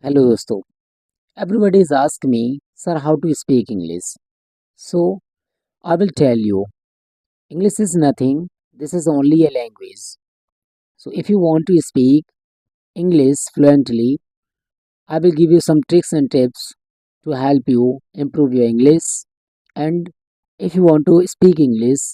Hello दोस्तों। Everybody is ask me sir how to speak English. So I will tell you English is nothing, this is only a language. So if you want to speak English fluently, I will give you some tricks and tips to help you improve your English. And if you want to speak English,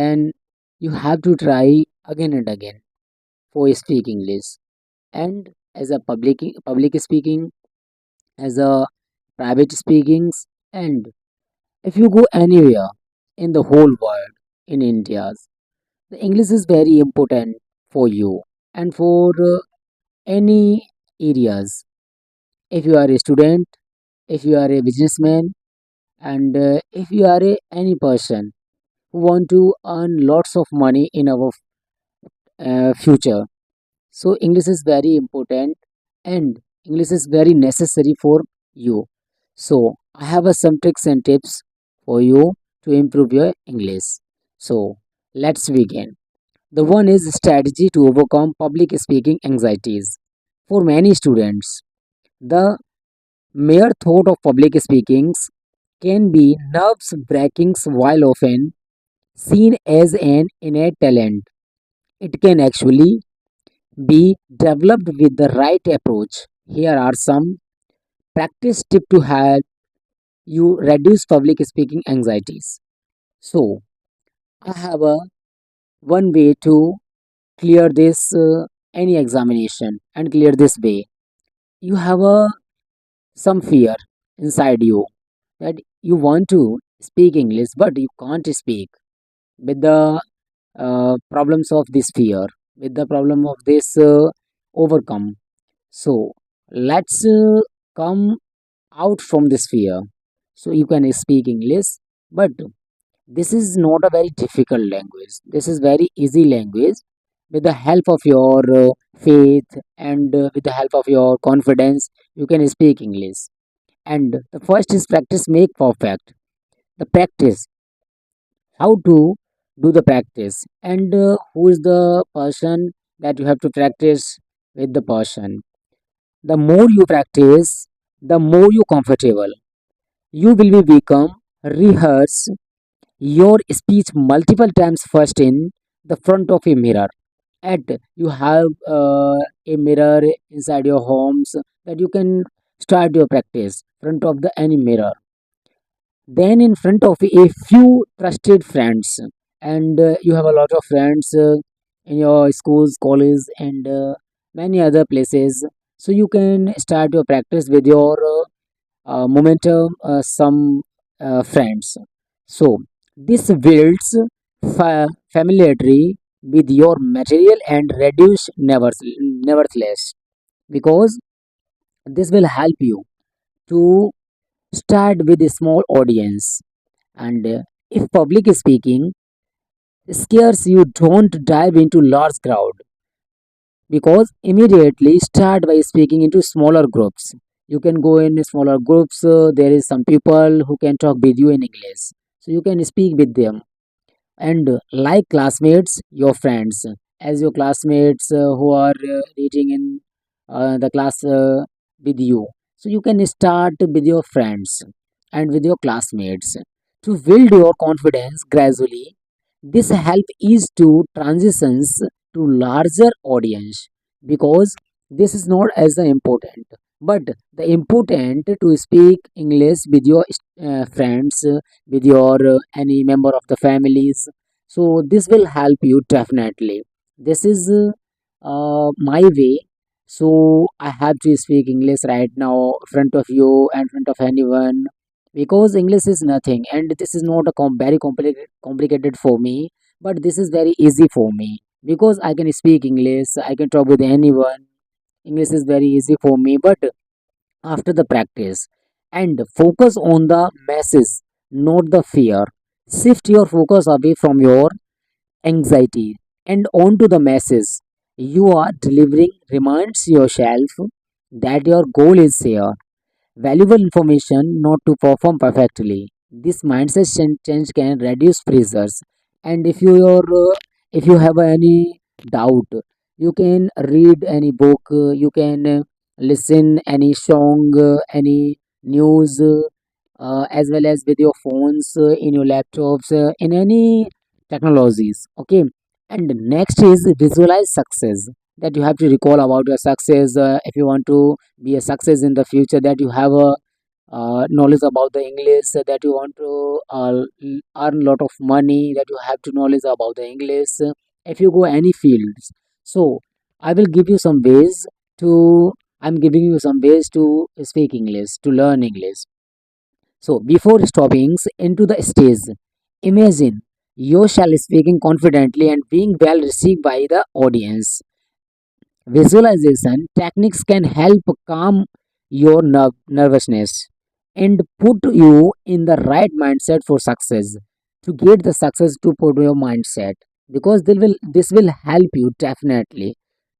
then you have to try again and again for speak English. And as a public speaking, as a private speakings, and if you go anywhere in the whole world, in India, the English is very important for you and for any areas. If you are a student, if you are a businessman, and if you are any person who want to earn lots of money in our future, so English is very important and English is very necessary for you. So I have some tricks and tips for you to improve your English. So let's begin. The one is strategy to overcome public speaking anxieties. For many students, the mere thought of public speakings can be nerves breaking while often seen as an innate talent. It can actually be developed with the right approach. Here are some practice tips to help you reduce public speaking anxieties. So, I have a one way to clear this any examination and clear this way. You have a some fear inside you that you want to speak English but you can't speak with the problems of this fear, with the problem of this overcome. So let's come out from this fear. So you can speak English, but this is not a very difficult language. This is very easy language. With the help of your faith and with the help of your confidence, you can speak English. And the first is practice make perfect. The practice, how to do the practice, and who is the person that you have to practice with the person. The more you practice, the more you comfortable. You will be become rehearse your speech multiple times first in the front of a mirror. At you have a mirror inside your homes that you can start your practice front of the any mirror, then in front of a few trusted friends, and you have a lot of friends in your schools, college, and many other places, so you can start your practice with your momentum some friends. So this builds familiarity with your material and reduce nevertheless, because this will help you to start with a small audience. And if public speaking scares you, don't dive into large crowd, because immediately start by speaking into smaller groups. You can go in smaller groups, there is some people who can talk with you in English, so you can speak with them. And like classmates, your friends, as your classmates who are reading in the class with you, so you can start with your friends and with your classmates to build your confidence gradually. This help is to transitions to larger audience, because this is not as important, but the important to speak English with your friends, with your any member of the families. So this will help you definitely. This is my way. So I have to speak English right now in front of you and in front of anyone, because English is nothing and this is not a very complicated for me, but this is very easy for me because I can speak English, I can talk with anyone. English is very easy for me, but after the practice and focus on the message, not the fear. Shift your focus away from your anxiety and onto the message you are delivering. Reminds yourself that your goal is here valuable information, not to perform perfectly. This mindset change can reduce pressures. And if you have any doubt, you can read any book. You can listen any song, any news, as well as with your phones, in your laptops, in any technologies. Okay, and next is visualize success, that you have to recall about your success. If you want to be a success in the future, that you have a knowledge about the English, that you want to earn lot of money, that you have to knowledge about the English. If you go any fields, so I will give you some ways to I'm giving you some ways to speak English, to learn English. So before stopping into the stage, imagine yourself speaking confidently and being well received by the audience. Visualization techniques can help calm your nervousness and put you in the right mindset for success. To get the success, to put your mindset, because this will help you definitely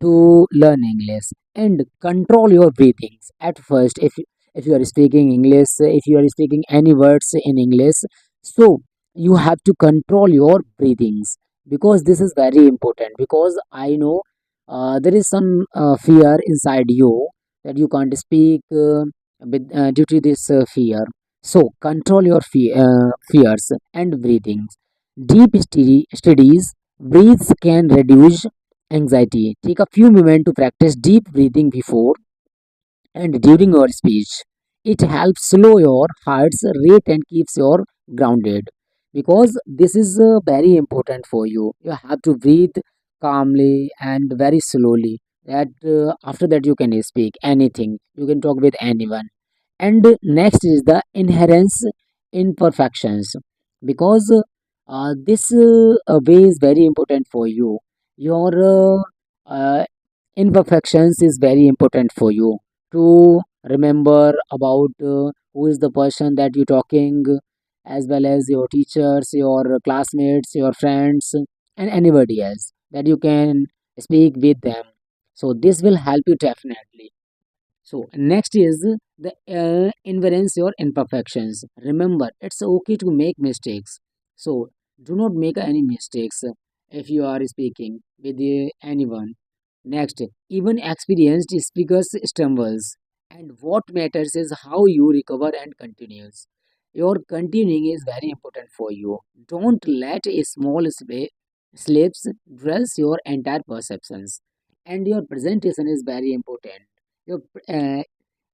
to learn English and control your breathings. At first, if you are speaking English, if you are speaking any words in English, so you have to control your breathings, because this is very important. Because I know there is some fear inside you, that you can't speak due to this fear. So control your fears and breathings. Deep studies breathes can reduce anxiety. Take a few moments to practice deep breathing before and during your speech. It helps slow your heart's rate and keeps you grounded, because this is very important for you. You have to breathe calmly and very slowly, that after that you can speak anything, you can talk with anyone. And next is the inherence imperfections, because this way is very important for you. Your imperfections is very important for you, to remember about who is the person that you're talking, as well as your teachers, your classmates, your friends, and anybody else, that you can speak with them. So this will help you definitely. So next is the invariance your imperfections. Remember, it's okay to make mistakes. So do not make any mistakes if you are speaking with anyone. Next, even experienced speakers stumbles, and what matters is how you recover and continues. Your continuing is very important for you. Don't let a small slips dress your entire perceptions. And your presentation is very important. Your uh,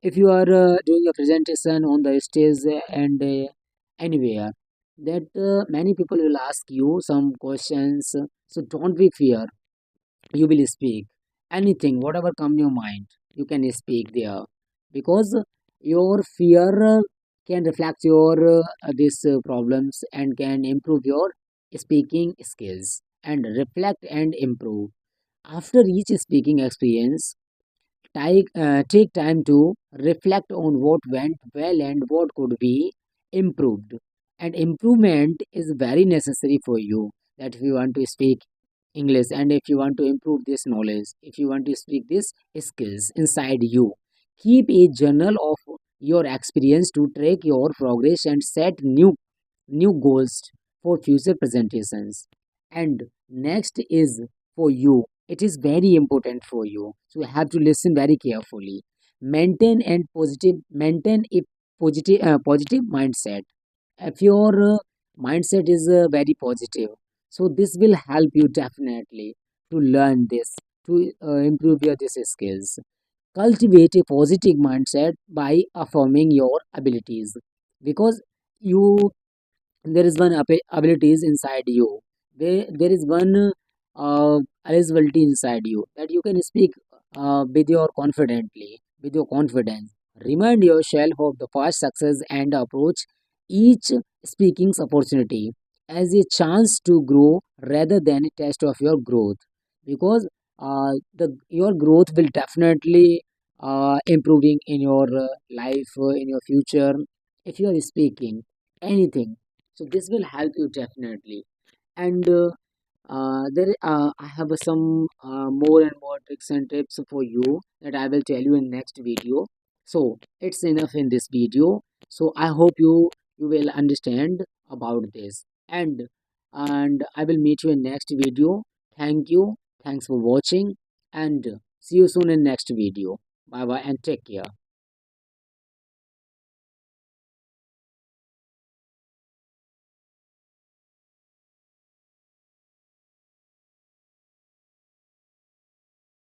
if you are doing a presentation on the stage and anywhere, that many people will ask you some questions. So don't be fear, you will speak anything, whatever come your mind, you can speak there, because your fear can reflect your these problems and can improve your speaking skills and reflect and improve. After each speaking experience, take time to reflect on what went well and what could be improved. And improvement is very necessary for you, that if you want to speak English and if you want to improve this knowledge, if you want to speak these skills inside you, keep a journal of your experience to track your progress and set new goals for future presentations. And next is for you, it is very important for you, so you have to listen very carefully. Maintain a positive mindset. If your mindset is very positive, so this will help you definitely to learn this, to improve your this skills. Cultivate a positive mindset by affirming your abilities, because you there is one abilities inside you, there is one eligibility inside you, that you can speak with your confidently, with your confidence. Remind yourself of the past success and approach each speaking's opportunity as a chance to grow rather than a test of your growth, because the your growth will definitely improving in your life, in your future, if you are speaking anything. So this will help you definitely. And I have some more and more tricks and tips for you that I will tell you in next video. So it's enough in this video. So I hope you will understand about this. And I will meet you in next video. Thank you. Thanks for watching, and see you soon in next video. Bye bye and take care.